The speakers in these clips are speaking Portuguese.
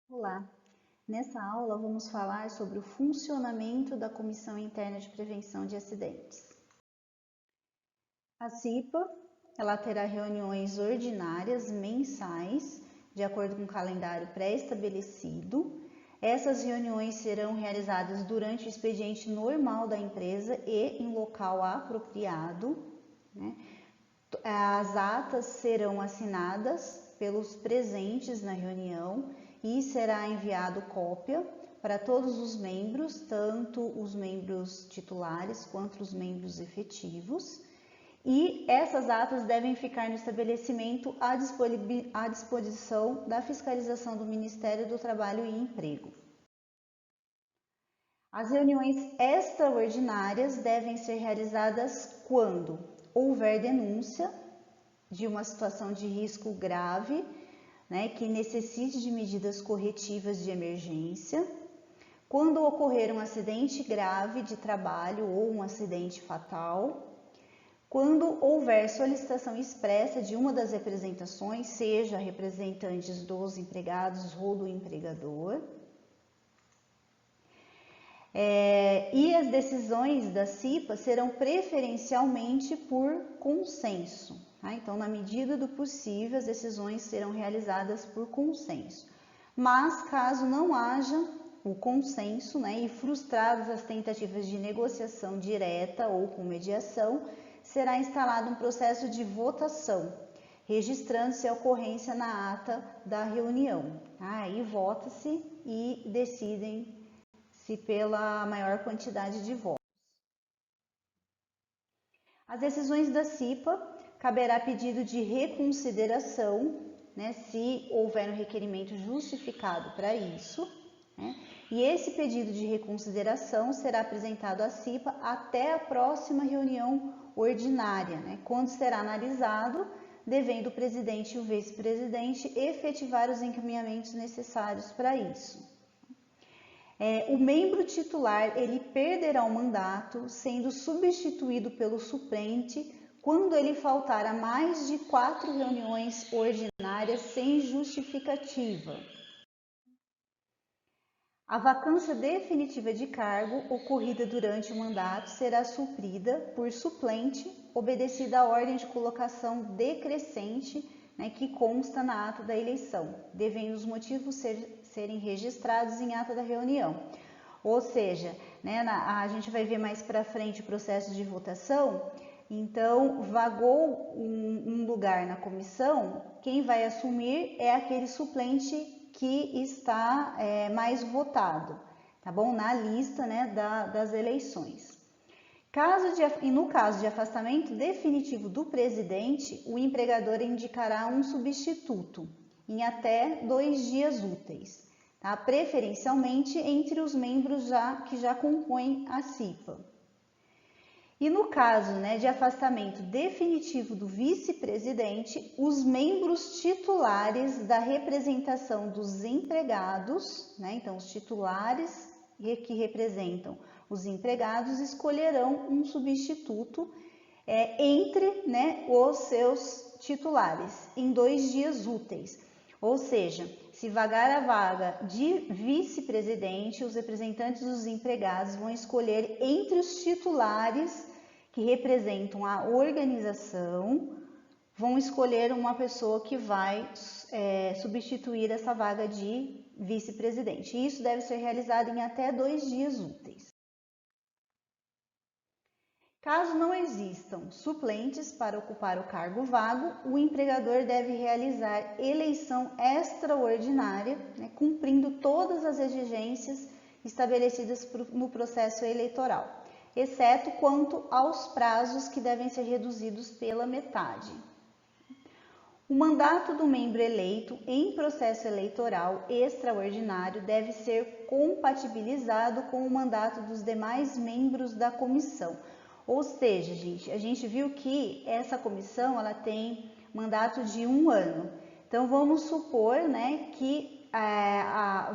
Olá! Nessa aula vamos falar sobre o funcionamento da Comissão Interna de Prevenção de Acidentes. A CIPA, ela terá reuniões ordinárias mensais, de acordo com o calendário pré-estabelecido. Essas reuniões serão realizadas durante o expediente normal da empresa e em local apropriado, né? As atas serão assinadas pelos presentes na reunião e será enviado cópia para todos os membros, tanto os membros titulares quanto os membros efetivos. E essas atas devem ficar no estabelecimento à disposição da fiscalização do Ministério do Trabalho e Emprego. As reuniões extraordinárias devem ser realizadas quando houver denúncia de uma situação de risco grave, que necessite de medidas corretivas de emergência, quando ocorrer um acidente grave de trabalho ou um acidente fatal, quando houver solicitação expressa de uma das representações, seja representantes dos empregados ou do empregador, e as decisões da CIPA serão preferencialmente por consenso. Então, na medida do possível, as decisões serão realizadas por consenso. Mas, caso não haja o consenso, e frustradas as tentativas de negociação direta ou com mediação, será instalado um processo de votação, registrando-se a ocorrência na ata da reunião. Aí vota-se e decidem-se pela maior quantidade de votos. As decisões da CIPA caberá pedido de reconsideração, se houver um requerimento justificado para isso, e esse pedido de reconsideração será apresentado à CIPA até a próxima reunião ordinária, quando será analisado, devendo o presidente e o vice-presidente efetivar os encaminhamentos necessários para isso. O membro titular ele perderá o mandato, sendo substituído pelo suplente quando ele faltar a mais de 4 reuniões ordinárias sem justificativa. A vacância definitiva de cargo ocorrida durante o mandato será suprida por suplente, obedecida a ordem de colocação decrescente, que consta na ata da eleição, devendo os motivos serem registrados em ata da reunião. Ou seja, a gente vai ver mais para frente o processo de votação. Então, vagou um lugar na comissão, quem vai assumir é aquele suplente que está mais votado, tá bom? Na lista, das eleições. No caso de afastamento definitivo do presidente, o empregador indicará um substituto em até 2 dias úteis, tá? Preferencialmente entre os membros que já compõem a CIPA. E no caso de afastamento definitivo do vice-presidente, os membros titulares da representação dos empregados, então os titulares que representam os empregados, escolherão um substituto entre os seus titulares em 2 dias úteis. Ou seja, se vagar a vaga de vice-presidente, os representantes dos empregados vão escolher entre os titulares que representam a organização, vão escolher uma pessoa que vai substituir essa vaga de vice-presidente. Isso deve ser realizado em até 2 dias úteis. Caso não existam suplentes para ocupar o cargo vago, o empregador deve realizar eleição extraordinária, cumprindo todas as exigências estabelecidas no processo eleitoral, exceto quanto aos prazos que devem ser reduzidos pela metade. O mandato do membro eleito em processo eleitoral extraordinário deve ser compatibilizado com o mandato dos demais membros da comissão. Ou seja, a gente viu que essa comissão ela tem mandato de 1 ano. Então, vamos supor que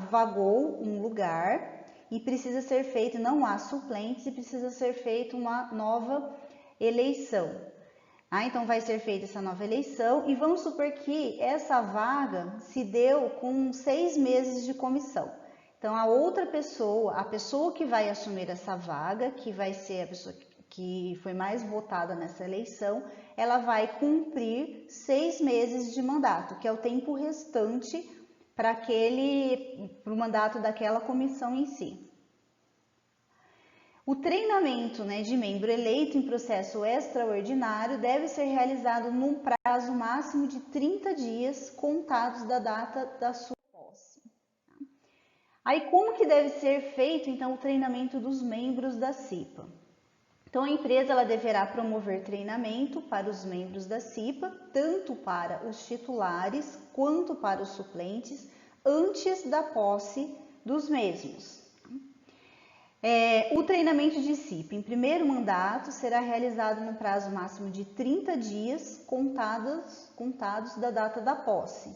vagou um lugar e precisa ser feito, não há suplentes e precisa ser feita uma nova eleição. Então vai ser feita essa nova eleição e vamos supor que essa vaga se deu com 6 meses de comissão. Então a outra pessoa, a pessoa que vai assumir essa vaga, que vai ser a pessoa que foi mais votada nessa eleição, ela vai cumprir 6 meses de mandato, que é o tempo restante para o mandato daquela comissão em si. O treinamento de membro eleito em processo extraordinário deve ser realizado num prazo máximo de 30 dias contados da data da sua posse. Aí como que deve ser feito então o treinamento dos membros da CIPA? Então a empresa ela deverá promover treinamento para os membros da CIPA, tanto para os titulares quanto para os suplentes, antes da posse dos mesmos. O treinamento de CIPA em primeiro mandato será realizado no prazo máximo de 30 dias contados da data da posse.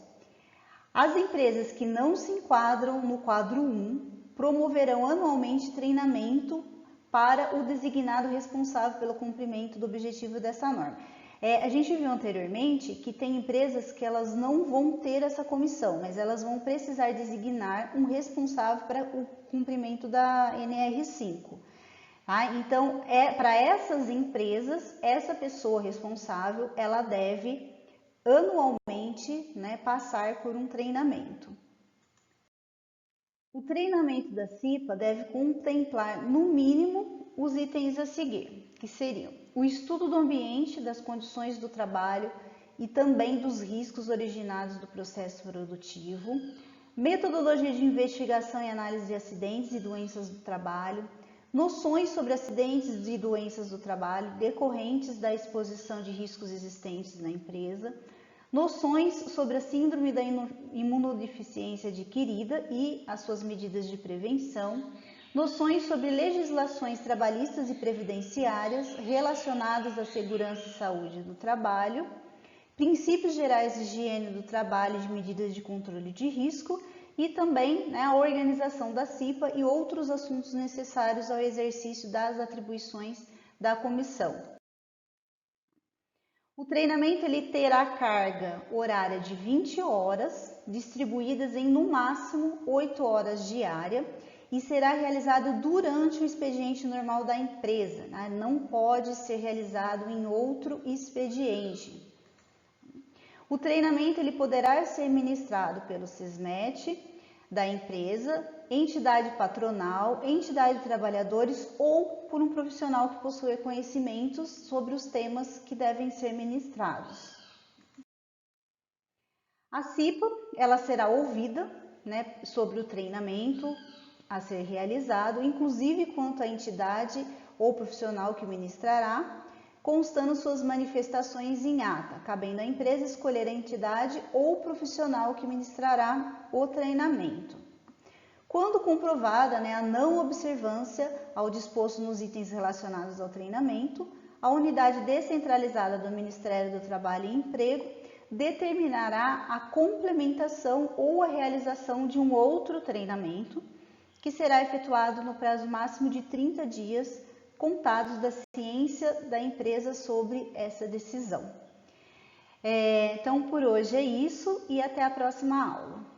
As empresas que não se enquadram no quadro 1 promoverão anualmente treinamento para o designado responsável pelo cumprimento do objetivo dessa norma. A gente viu anteriormente que tem empresas que elas não vão ter essa comissão, mas elas vão precisar designar um responsável para o cumprimento da NR5. Então, para essas empresas, essa pessoa responsável, ela deve anualmente passar por um treinamento. O treinamento da CIPA deve contemplar, no mínimo, os itens a seguir, que seriam o estudo do ambiente, das condições do trabalho e também dos riscos originados do processo produtivo, metodologia de investigação e análise de acidentes e doenças do trabalho, noções sobre acidentes e doenças do trabalho decorrentes da exposição de riscos existentes na empresa, noções sobre a síndrome da imunodeficiência adquirida e as suas medidas de prevenção, noções sobre legislações trabalhistas e previdenciárias relacionadas à segurança e saúde do trabalho, princípios gerais de higiene do trabalho e de medidas de controle de risco e também a organização da CIPA e outros assuntos necessários ao exercício das atribuições da comissão. O treinamento ele terá carga horária de 20 horas, distribuídas em no máximo 8 horas diária, e será realizado durante o expediente normal da empresa, não pode ser realizado em outro expediente. O treinamento ele poderá ser ministrado pelo SISMET da empresa, entidade patronal, entidade de trabalhadores ou por um profissional que possua conhecimentos sobre os temas que devem ser ministrados. A CIPA ela será ouvida sobre o treinamento a ser realizado, inclusive quanto à entidade ou profissional que ministrará, constando suas manifestações em ata, cabendo à empresa escolher a entidade ou profissional que ministrará o treinamento. Quando comprovada a não observância ao disposto nos itens relacionados ao treinamento, a unidade descentralizada do Ministério do Trabalho e Emprego determinará a complementação ou a realização de um outro treinamento, que será efetuado no prazo máximo de 30 dias, contados da ciência da empresa sobre essa decisão. Então, por hoje é isso e até a próxima aula.